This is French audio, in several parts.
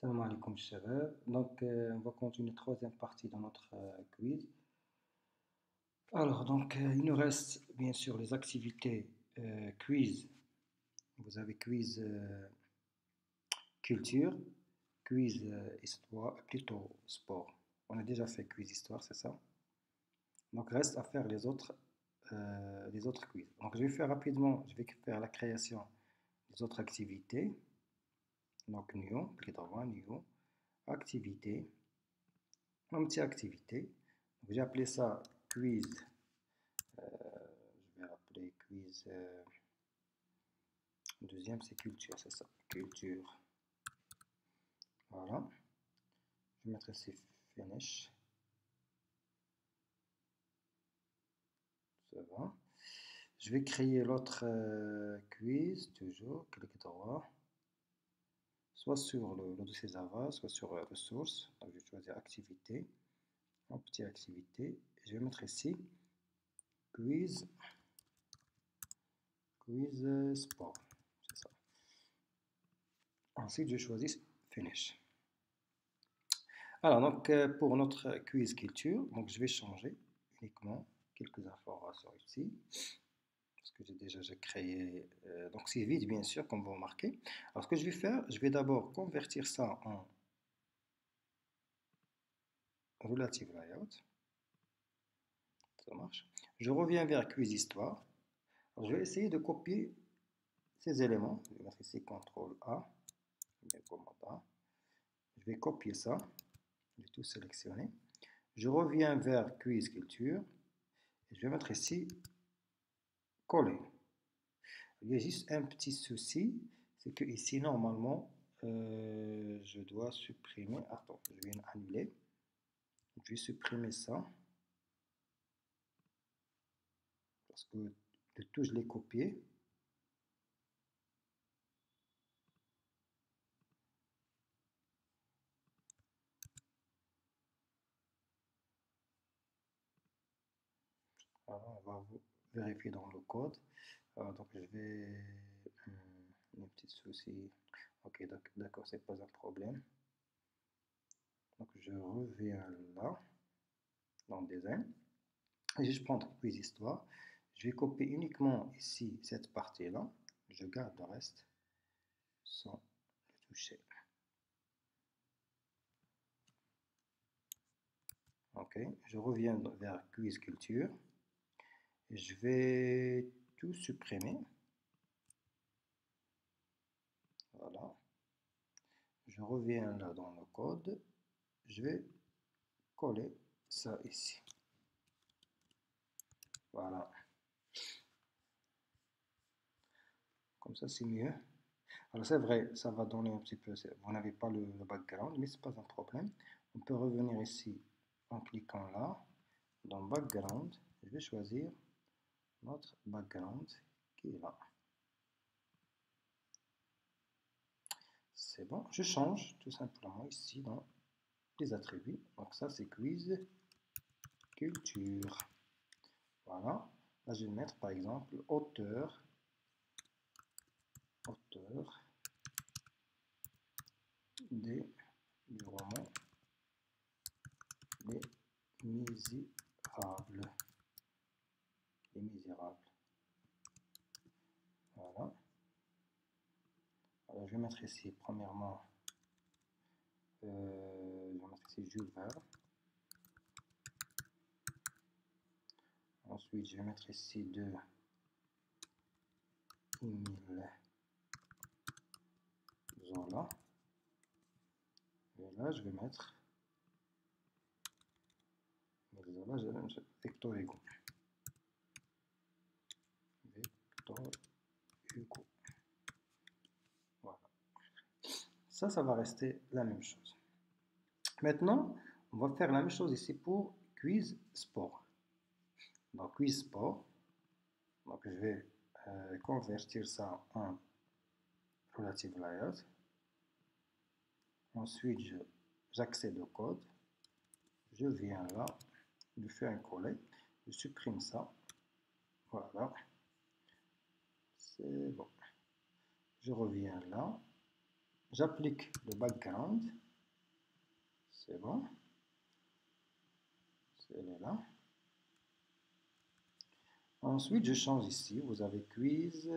Salam alaikum shabab. Donc, on va continuer troisième partie dans notre quiz. Alors, il nous reste bien sûr les activités quiz. Vous avez quiz culture, quiz histoire, plutôt sport. On a déjà fait quiz histoire, c'est ça. Donc, reste à faire les autres quiz. Donc, je vais faire rapidement, je vais faire la création des autres activités. Donc, new, plutôt new, activité. Une petite activité. J'ai appelé ça quiz. Je vais appeler quiz. Deuxième, c'est culture, c'est ça. Culture. Voilà. Je vais mettre ici finish. Ça va. Je vais créer l'autre quiz, toujours. Clic droit. Soit sur le dossier Java, soit sur ressources. Donc, je vais choisir activité. En petite activité. Je vais mettre ici quiz. Quiz sport. C'est ça. Ensuite, je choisis finish. Alors, pour notre quiz culture, donc je vais changer uniquement quelques informations ici, parce que j'ai créé, donc c'est vide bien sûr, comme vous remarquez. Alors, ce que je vais faire, je vais d'abord convertir ça en relative layout. Ça marche. Je reviens vers quiz histoire. Alors, je vais essayer de copier ces éléments. Je vais mettre ici CTRL A, commande A. Je vais copier ça. Je vais tout sélectionner. Je reviens vers quiz culture. Et je vais mettre ici coller. Il y a juste un petit souci, c'est que ici normalement je dois supprimer. Attends, je vais annuler. Je vais supprimer ça parce que le tout je l'ai copié. Alors, on va vérifier dans le code. Donc je vais un petit souci. Ok, d'accord, c'est pas un problème. Donc je reviens là dans design et je prends quiz histoire. Je vais copier uniquement ici cette partie là. Je garde le reste sans le toucher. Ok, je reviens vers quiz culture. Et je vais tout supprimer. Voilà. Je reviens là dans le code. Je vais coller ça ici. Voilà. Comme ça, c'est mieux. Alors, c'est vrai, ça va donner un petit peu. Vous n'avez pas le background, mais ce n'est pas un problème. On peut revenir ici en cliquant là, dans background. Je vais choisir notre background qui est là. C'est bon. Je change tout simplement ici dans les attributs. Donc, ça, c'est quiz culture. Voilà. Là, je vais mettre par exemple auteur du roman Les Misérables. Les Misérables. Voilà. Alors, je vais mettre ici, premièrement, je vais mettre ici Jules Verne. Ensuite, je vais mettre ici de Émile Zola. Et là, je vais mettre Émile Zola, je vais mettre Victor Hugo. Victor Hugo. Voilà. Ça va rester la même chose. Maintenant, on va faire la même chose ici pour quiz sport. Donc, quiz sport. Donc, je vais convertir ça en relative layout. Ensuite, j'accède au code. Je viens là. Je fais un coller. Je supprime ça. Voilà. C'est bon. Je reviens là. J'applique le background. C'est bon. Elle est là. Ensuite, je change ici. Vous avez quiz.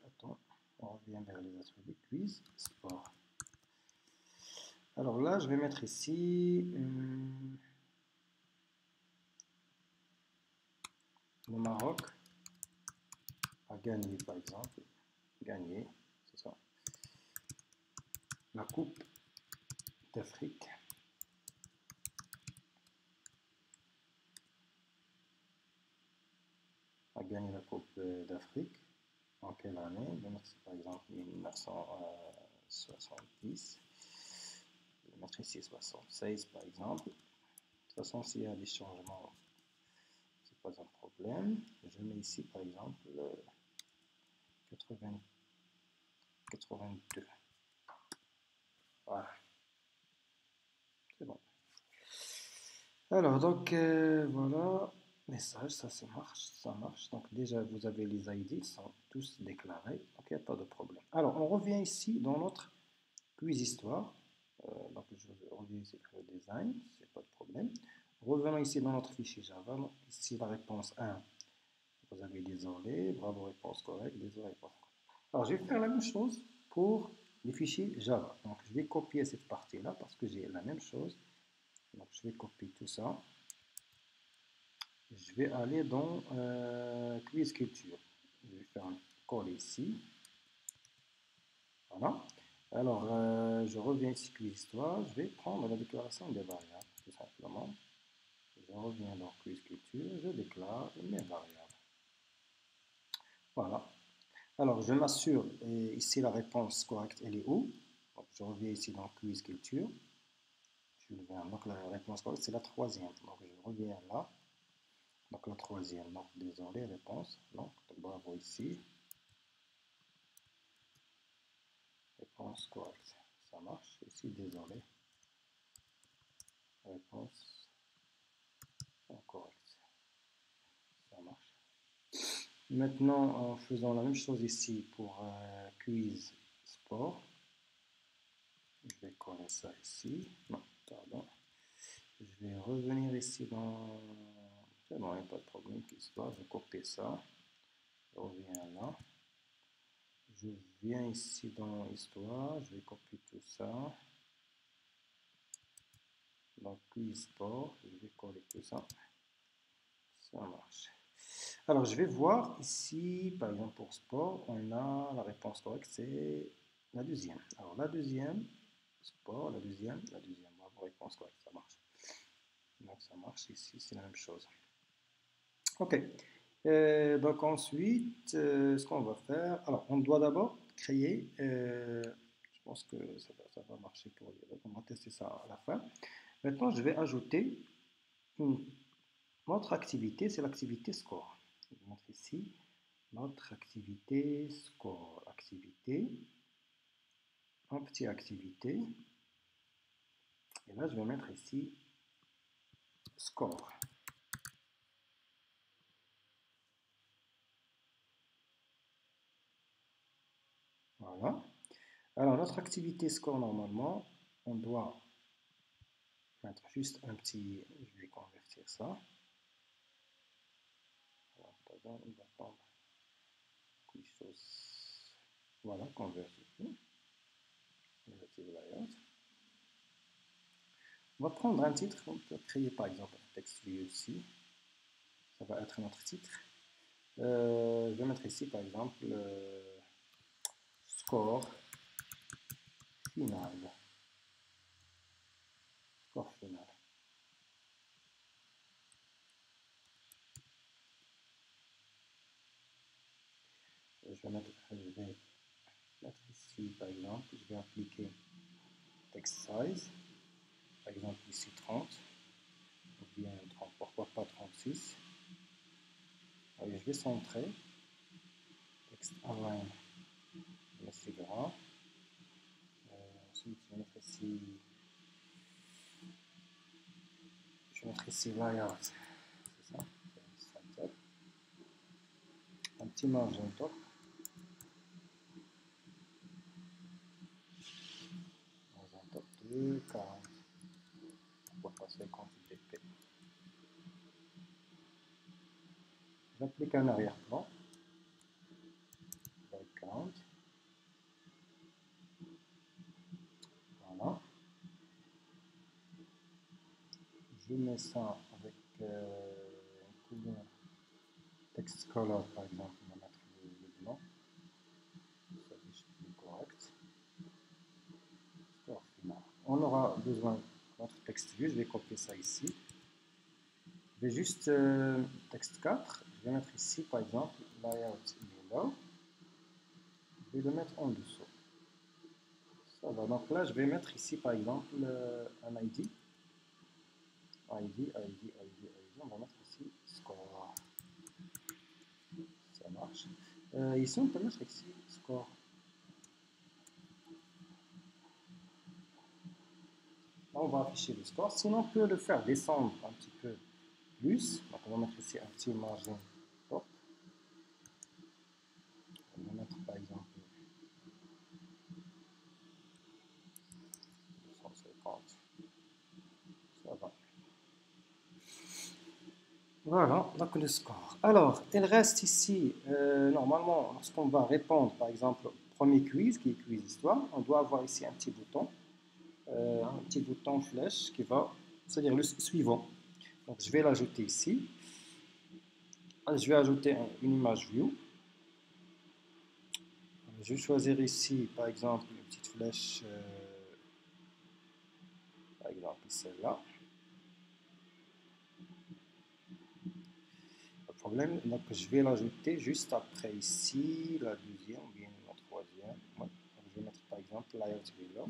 Attends, on revient vers les attributs. Quiz, sport. Alors là, je vais mettre ici le Maroc a gagné, par exemple. Gagné, c'est ça. La Coupe d'Afrique. A gagné la Coupe d'Afrique. En quelle année? Je vais mettre par exemple 1970. Je vais mettre ici 76 par exemple. De toute façon, s'il y a des changements, c'est pas un problème. Je mets ici par exemple 82. Voilà, c'est bon. Alors, donc, voilà, message, ça marche, ça marche. Donc, déjà, vous avez les ID, ils sont tous déclarés, donc il n'y a pas de problème. Alors, on revient ici dans notre quiz histoire. Donc, je reviens ici sur le design, c'est pas de problème. Revenons ici dans notre fichier Java. Donc, ici, la réponse 1, vous avez désolé, bravo, réponse correcte, désolé, réponse correcte. Alors, je vais faire la même chose pour les fichiers Java. Donc, je vais copier cette partie-là parce que j'ai la même chose. Donc, je vais copier tout ça. Je vais aller dans quiz culture. Je vais faire un coller ici. Voilà. Alors, je reviens ici quiz histoire. Je vais prendre la déclaration des variables, tout simplement. Je reviens dans quiz culture. Je déclare mes variables. Voilà. Alors, je m'assure, ici la réponse correcte, elle est où? Donc, je reviens ici dans quiz culture. Je viens, donc la réponse correcte, c'est la troisième. Donc, je reviens là. Donc, la troisième. Donc, désolé, réponse. Donc, bravo ici. Réponse correcte. Ça marche. Ici, désolé. Réponse incorrecte. Ça marche. Maintenant, en faisant la même chose ici pour quiz sport, je vais coller ça ici. Non, pardon. Je vais revenir ici dans. C'est bon, il n'y a pas de problème. Quiz sport, je copie ça. Je reviens là. Je viens ici dans histoire. Je vais copier tout ça. Donc, quiz sport, je vais coller tout ça. Ça marche. Alors, je vais voir ici, par exemple pour sport, on a la réponse correcte, c'est la deuxième. Alors, la deuxième, sport, la deuxième, bravo, réponse correcte, ça marche. Donc, ça marche ici, c'est la même chose. Ok. Donc, ensuite, ce qu'on va faire, alors, on doit d'abord créer, je pense que ça va marcher pour les autres, on va tester ça à la fin. Maintenant, je vais ajouter une autre activité, c'est l'activité score. Je vais mettre ici notre activité score. Activité, un petit activité. Et là, je vais mettre ici score. Voilà. Alors, notre activité score, normalement, on doit mettre juste un petit. Je vais convertir ça. Pardon, on va prendre quelque chose. Voilà, convertir. Relative layout. On va prendre un titre, on peut créer par exemple un texte view aussi. Ça va être notre titre. Je vais mettre ici par exemple score final. Score final. Je vais mettre ici par exemple, je vais appliquer text size, par exemple ici 30, ou bien 30, pourquoi pas 36. Allez, je vais centrer, text align, c'est grand. Ensuite, je vais mettre ici, layout, c'est ça, un petit margin top. de 40. Pourquoi pas 50 dp? J'applique un arrière-plan. 40. Voilà. Je mets ça avec une couleur text color, par exemple. On va mettre le blanc. Ça affiche plus correct. Score final. On aura besoin de notre texte vue. Je vais copier ça ici. Je vais juste texte 4. Je vais mettre ici, par exemple, layout below. Je vais le mettre en dessous. Ça va. Donc là, je vais mettre ici, par exemple, un ID. ID. On va mettre ici score. Ça marche. Ici, on peut mettre ici score. Là, on va afficher le score. Sinon, on peut le faire descendre un petit peu plus. Donc, on va mettre ici un petit margin top. On va mettre par exemple 250. Ça va. Voilà, donc le score. Alors, il reste ici, normalement, lorsqu'on va répondre, par exemple, au premier quiz, qui est quiz histoire, on doit avoir ici un petit bouton flèche qui va, c'est-à-dire le suivant. Donc, je vais l'ajouter ici. Je vais ajouter une image view. Je vais choisir ici, par exemple, une petite flèche, par exemple celle-là. Le problème, donc je vais l'ajouter juste après ici, la deuxième ou bien la troisième. Ouais. Je vais mettre par exemple layout below.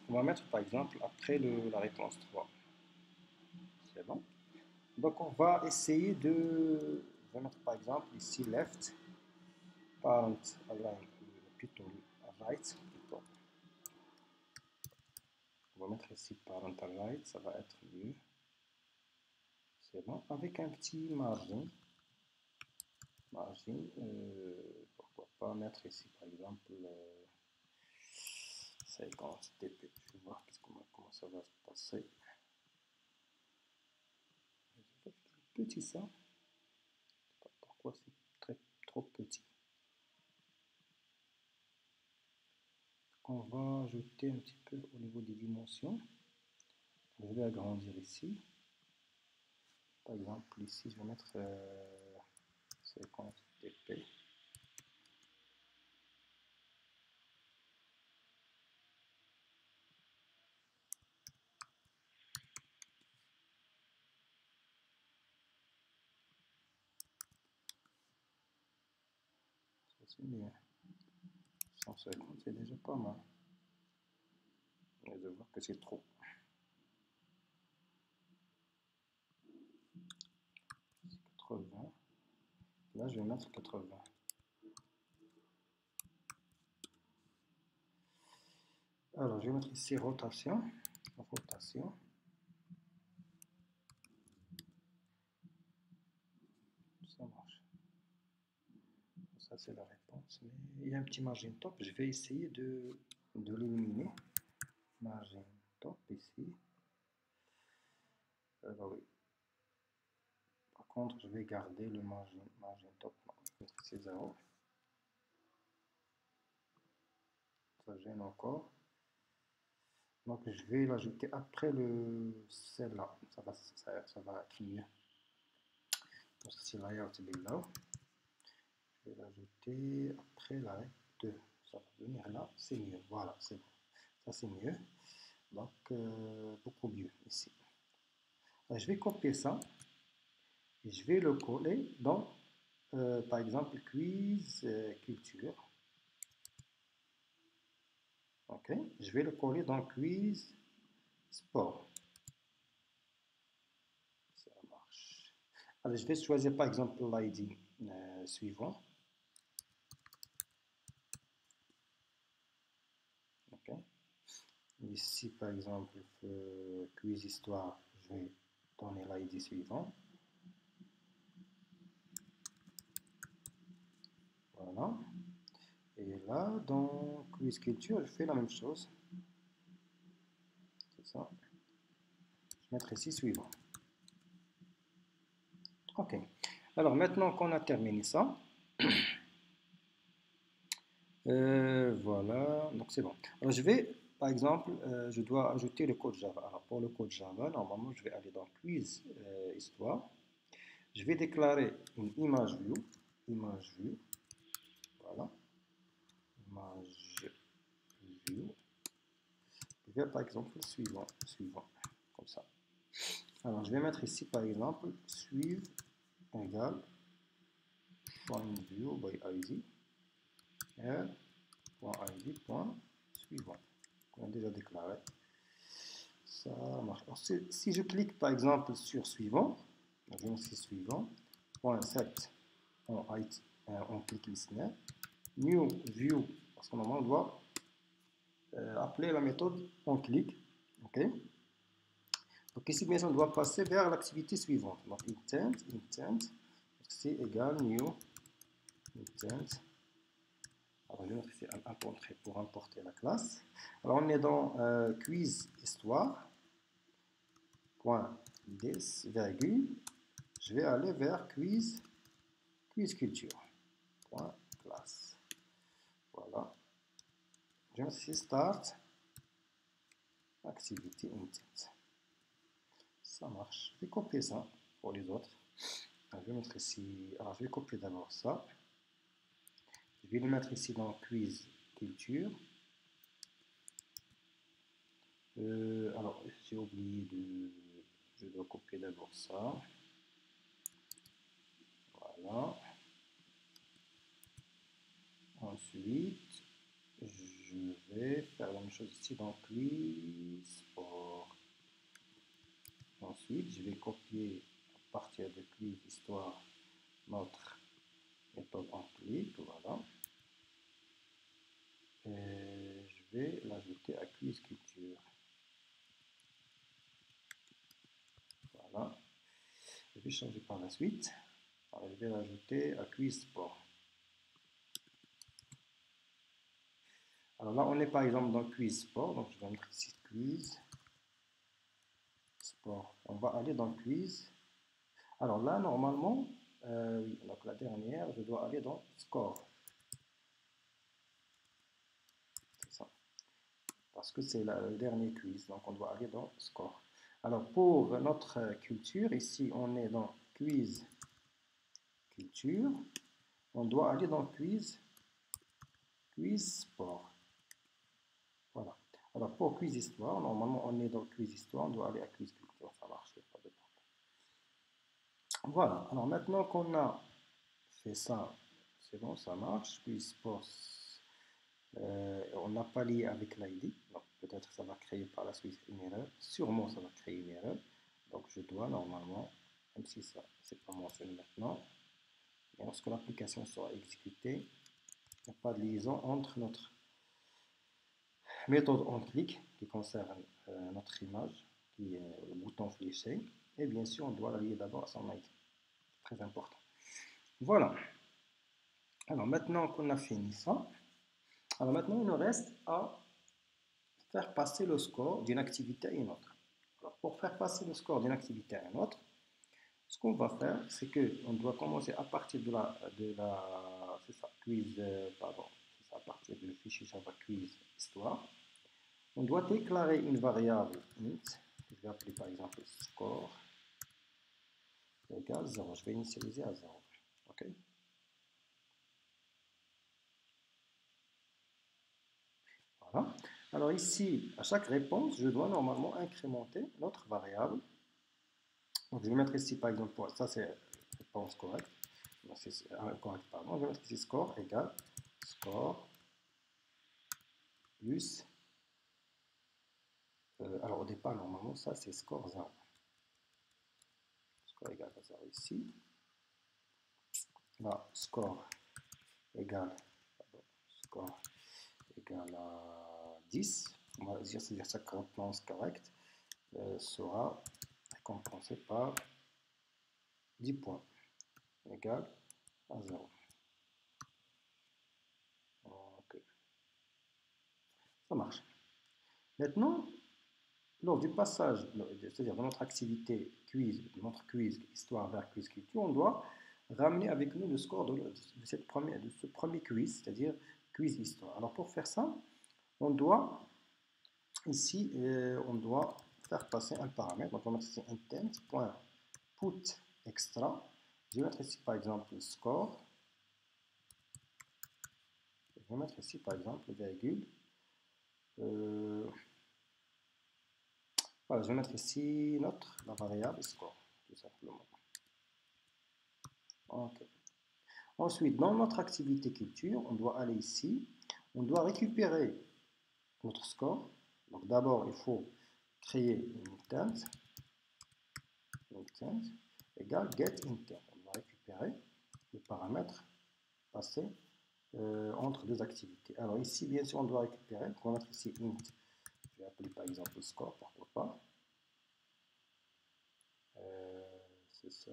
On va mettre par exemple après la réponse 3. C'est bon. Donc on va essayer de. Je vais mettre par exemple ici left, parent align, plutôt right. Plutôt. On va mettre ici parental right, ça va être mieux. C'est bon. Avec un petit margin. Pourquoi pas mettre ici par exemple 50 dp. Je vais voir comment ça va se passer. Petit ça. Je sais pas pourquoi c'est trop petit. On va ajouter un petit peu au niveau des dimensions. Je vais agrandir ici. Par exemple, ici, je vais mettre 50 dp. Ça, c'est bien. 150, c'est déjà pas mal. Je vais voir que c'est trop. 80. Là, je vais mettre 80. Alors, je vais mettre ici rotation. Rotation. Ça marche. Ça, c'est la réponse. Mais il y a un petit margin top. Je vais essayer de l'éliminer. Margin top ici. Alors, oui. Par contre, je vais garder le margin top. Non, je vais mettre ici 0. Ça gêne encore. Donc, je vais l'ajouter après celle-là. Ça va être mieux. Donc, c'est layout below. Je vais l'ajouter après la règle 2. Ça va venir là. C'est mieux. Voilà, c'est bon. Ça, c'est mieux. Donc, beaucoup mieux ici. Alors, je vais copier ça. Et je vais le coller dans, par exemple, quiz culture. Ok, je vais le coller dans quiz sport. Ça marche. Alors, je vais choisir par exemple l'ID suivant. Ok. Ici, par exemple, quiz histoire, je vais donner l'ID suivant. Voilà. Et là, dans quiz culture, je fais la même chose. C'est ça. Je vais mettre ici suivant. Ok. Alors maintenant qu'on a terminé ça, voilà, donc c'est bon. Alors je vais, par exemple, je dois ajouter le code Java. Alors pour le code Java, normalement, je vais aller dans quiz histoire. Je vais déclarer une image view, voilà, image view. Je vais par exemple suivant, comme ça. Alors je vais mettre ici par exemple suive égale find view by id r.id.suivant. On a déjà déclaré. Ça marche. Alors, si je clique par exemple sur suivant, je vais mettre suivant, point set en click listener, new view, parce qu'on normalement on doit appeler la méthode on click. Ok. Donc ici bien sûr on doit passer vers l'activité suivante. Donc intent, c'est égal new intent. Alors, je vais mettre ici un entrée pour importer la classe. Alors, on est dans quiz histoire, point des, virgule. Je vais aller vers quiz culture, point classe. Voilà. Je vais mettre ici start, activity intent. Ça marche. Je vais copier ça pour les autres. Alors, je vais mettre ici. Alors, je vais copier d'abord ça. Je vais le mettre ici dans quiz culture. Alors, j'ai oublié de. Je dois copier d'abord ça. Voilà. Ensuite, je vais faire la même chose ici dans quiz sport. Ensuite, je vais copier à partir de quiz histoire notre méthode en clic. Voilà. Et je vais l'ajouter à quiz culture. Voilà. Je vais changer par la suite. Alors, je vais l'ajouter à quiz sport. Alors là, on est par exemple dans quiz sport. Donc, je vais mettre ici quiz sport. On va aller dans quiz. Alors là, normalement, oui, donc la dernière, je dois aller dans score. C'est ça. Parce que c'est le dernier quiz, donc on doit aller dans score. Alors pour notre culture, ici on est dans quiz culture. On doit aller dans quiz sport. Voilà. Alors pour quiz histoire, normalement on est dans quiz histoire, on doit aller à quiz culture. Ça marche, pas de problème. Voilà. Alors maintenant qu'on a fait ça, c'est bon, ça marche. Quiz sport. On n'a pas lié avec l'ID, donc peut-être ça va créer par la suite une erreur. Sûrement ça va créer une erreur. Donc je dois normalement, même si ça c'est pas mentionné maintenant, et lorsque l'application sera exécutée, il n'y a pas de liaison entre notre méthode on click qui concerne notre image, qui est le bouton fléché, et bien sûr on doit la lier d'abord à son ID. Très important. Voilà. Alors maintenant qu'on a fini ça, alors maintenant il nous reste à faire passer le score d'une activité à une autre. Alors, pour faire passer le score d'une activité à une autre, ce qu'on va faire, c'est qu'on doit commencer à partir c'est ça, quiz, pardon, c'est ça, à partir du fichier Java quiz histoire. On doit déclarer une variable int, que je vais appeler par exemple score égale 0. Je vais initialiser à 0. OK? Voilà. Alors ici, à chaque réponse, je dois normalement incrémenter notre variable. Donc je vais mettre ici par exemple, ça c'est réponse correcte. Correct, pardon. Je vais mettre ici score égale score plus. Alors au départ, normalement, ça c'est score 0. Score égale à 0 ici. Là, score égale, score égale à 10. On va dire que chaque réponse correcte sera récompensée par 10 points égale à 0. Ça marche. Maintenant, lors du passage, c'est-à-dire dans notre activité quiz, notre quiz histoire vers quiz culture, on doit ramener avec nous le score de ce premier quiz, c'est-à-dire quiz histoire. Alors pour faire ça, on doit ici, on doit faire passer un paramètre. Donc on va mettre ici intent.put extra. Je vais mettre ici par exemple score. Je vais mettre ici par exemple virgule. Voilà, je vais mettre ici la variable score, tout simplement. Ok. Ensuite, dans notre activité culture, on doit aller ici, on doit récupérer notre score. Donc d'abord, il faut créer une intent égale getIntent. On doit récupérer le paramètre passé entre deux activités. Alors ici, bien sûr, on doit récupérer, on va mettre ici int, je vais appeler par exemple score, pourquoi pas. C'est ça.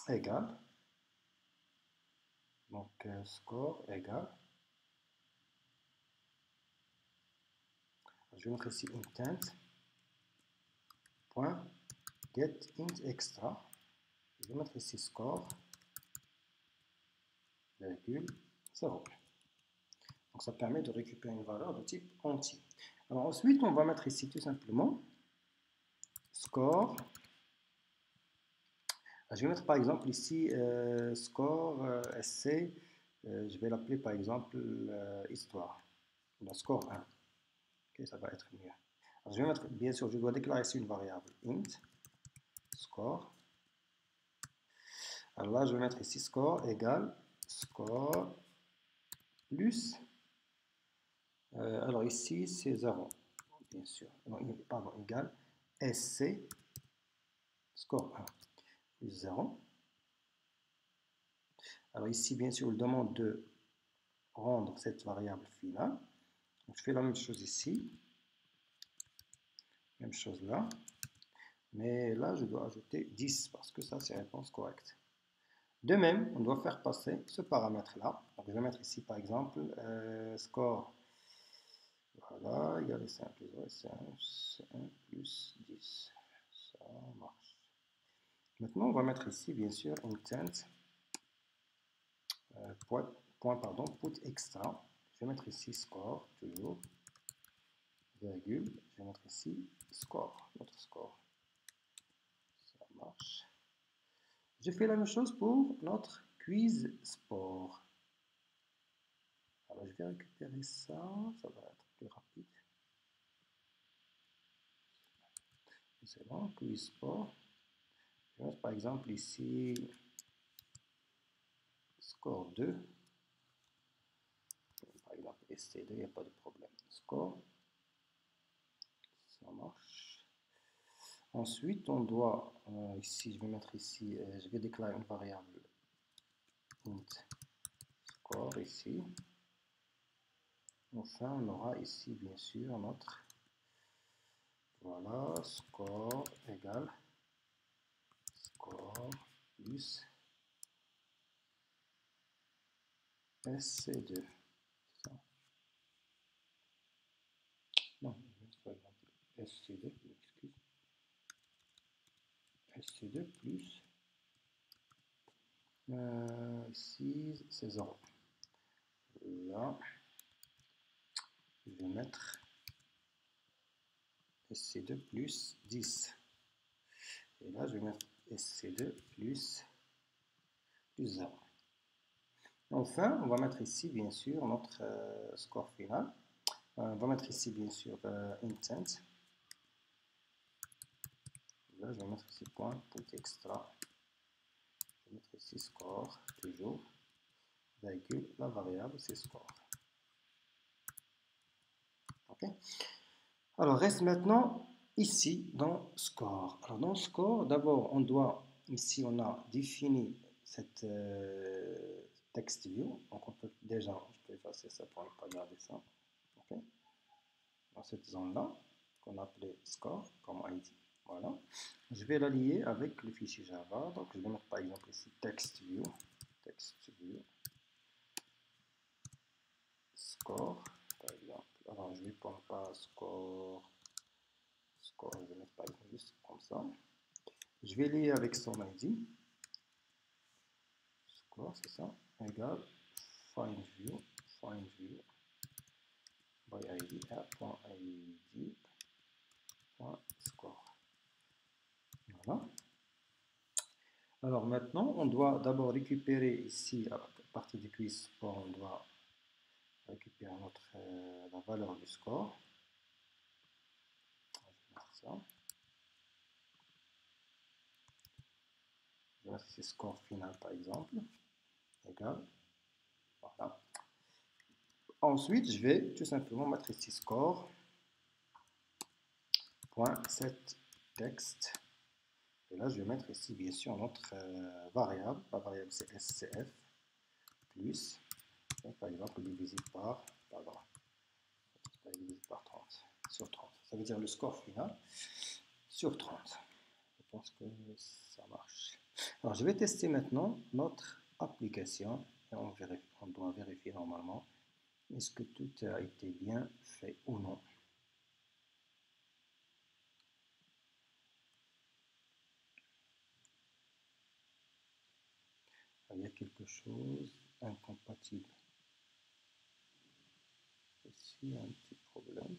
Égal. Donc score égale. Je vais mettre ici intent point get int extra. Je vais mettre ici score virgule 0. Donc ça permet de récupérer une valeur de type entier. Alors ensuite, on va mettre ici tout simplement score. Je vais mettre par exemple ici score SC. Je vais l'appeler par exemple histoire. Le score 1. Okay, ça va être mieux. Alors, je vais mettre, bien sûr, je dois déclarer ici une variable int score. Alors là, je vais mettre ici score égale score plus. Alors ici, c'est 0, bien sûr. Non, pardon, égal SC score 1 plus 0. Alors ici, bien sûr, il demande de rendre cette variable finale. Donc, je fais la même chose ici. Même chose là. Mais là, je dois ajouter 10 parce que ça, c'est réponse correcte. De même, on doit faire passer ce paramètre-là. Donc, je vais mettre ici, par exemple, score. Voilà, égal C1 plus 0, C1 plus 10. Ça marche. Maintenant, on va mettre ici, bien sûr, intent, put extra. Je vais mettre ici score, toujours, virgule. Je vais mettre ici score, notre score. Ça marche. Je fais la même chose pour notre quiz sport. Alors, je vais récupérer ça, ça va être plus rapide. C'est bon, quiz sport. Je vais mettre par exemple ici score 2. Par exemple, SC2, il n'y a pas de problème. Score, ça marche. Ensuite, on doit, ici, je vais mettre ici, je vais déclarer une variable int score ici. Enfin, on aura ici, bien sûr, notre, voilà, score égale score plus SC2. Ça. Non, par exemple, SC2, excuse. SC2 plus, ici, c'est 0. Là, je vais mettre SC2 plus 10. Et là, je vais mettre SC2 plus 0. Enfin, on va mettre ici, bien sûr, notre score final. On va mettre ici, bien sûr, intent. Là, je vais mettre ici point, put extra. Je vais mettre ici score, toujours, virgule, la variable, c'est score. OK. Alors, reste maintenant ici dans score. Alors, dans score, d'abord, on doit, ici, on a défini cette text view. Donc, on peut déjà, je peux effacer ça pour ne pas garder ça. OK. Dans cette zone-là, qu'on a appelé score comme ID. Voilà. Je vais la lier avec le fichier Java. Donc, je vais mettre par exemple ici text view score, par exemple. Alors, je vais prendre pas score, je vais mettre par exemple juste comme ça. Je vais lier avec son ID. Score, c'est ça, égal find view by ID, a.id.score. Voilà. Alors maintenant, on doit d'abord récupérer ici, à partir du quiz score, on doit récupérer la valeur du score. Je vais mettre ça. Je vais mettre ici score final par exemple, égal. Voilà. Ensuite, je vais tout simplement mettre ici score. Set text. Et là, je vais mettre ici, bien sûr, notre variable. La variable, c'est SCF plus, et par exemple, divisé par, pardon, divisé par 30 sur 30. Ça veut dire le score final sur 30. Je pense que ça marche. Alors, je vais tester maintenant notre application et on doit vérifier normalement est-ce que tout a été bien fait ou non. Il y a quelque chose incompatible. Ici, il y a un petit problème.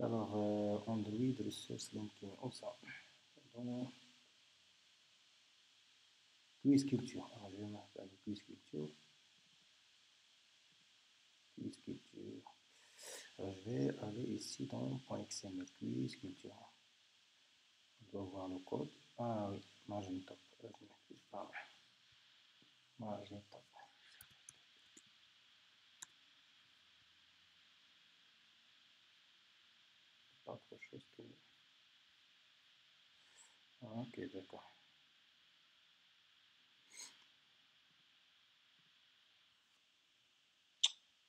Alors, Android Resource Linking, où ça? Quiz Culture. Alors, je vais mettre le Quiz Culture. Quiz Culture. Alors, je vais aller ici dans .xml, Quiz Culture. On doit voir le code. Ah oui, Magentop. Je m'excuse pas. Magentop. Pas autre chose que... Ah, ok, d'accord.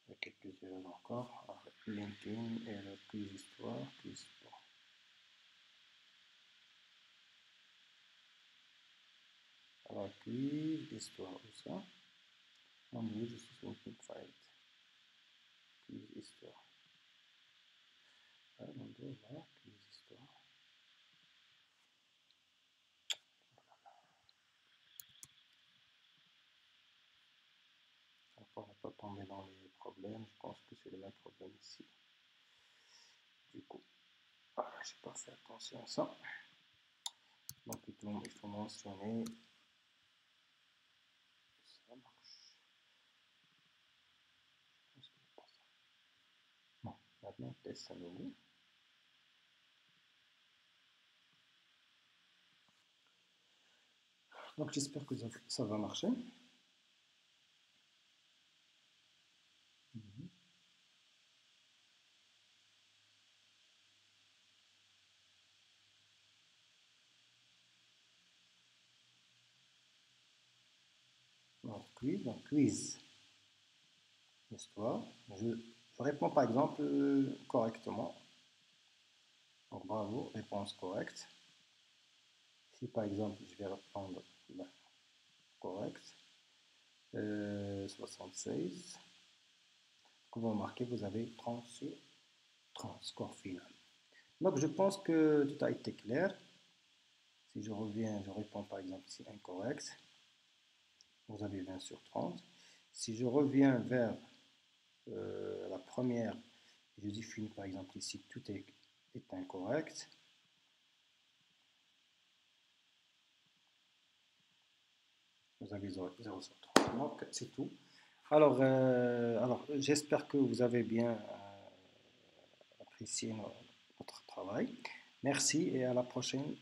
Il y a quelques erreurs encore. Alors, LinkedIn et le quiz histoire, quiz sport. Alors, quiz histoire, où ça? Android Resource File. Quiz histoire. Ah, on doit voir quiz histoire. Pour ne pas tomber dans les problèmes, je pense que c'est le même problème ici. Du coup, voilà, je n'ai pas fait attention à ça. Donc il faut mentionner. Ça marche. Je pense que c'est pas ça. Bon, maintenant on teste à nouveau. Donc j'espère que ça va marcher. Donc quiz, histoire. Je réponds par exemple correctement. Donc bravo, réponse correcte. Si par exemple je vais répondre correct, 76, que vous remarquez, vous avez 30 sur 30, score final. Donc je pense que tout a été clair. Si je reviens, je réponds par exemple si incorrect, vous avez 20 sur 30. Si je reviens vers la première, je définis par exemple ici tout est incorrect. Vous avez 0 sur 30. Donc c'est tout. Alors j'espère que vous avez bien apprécié notre travail. Merci et à la prochaine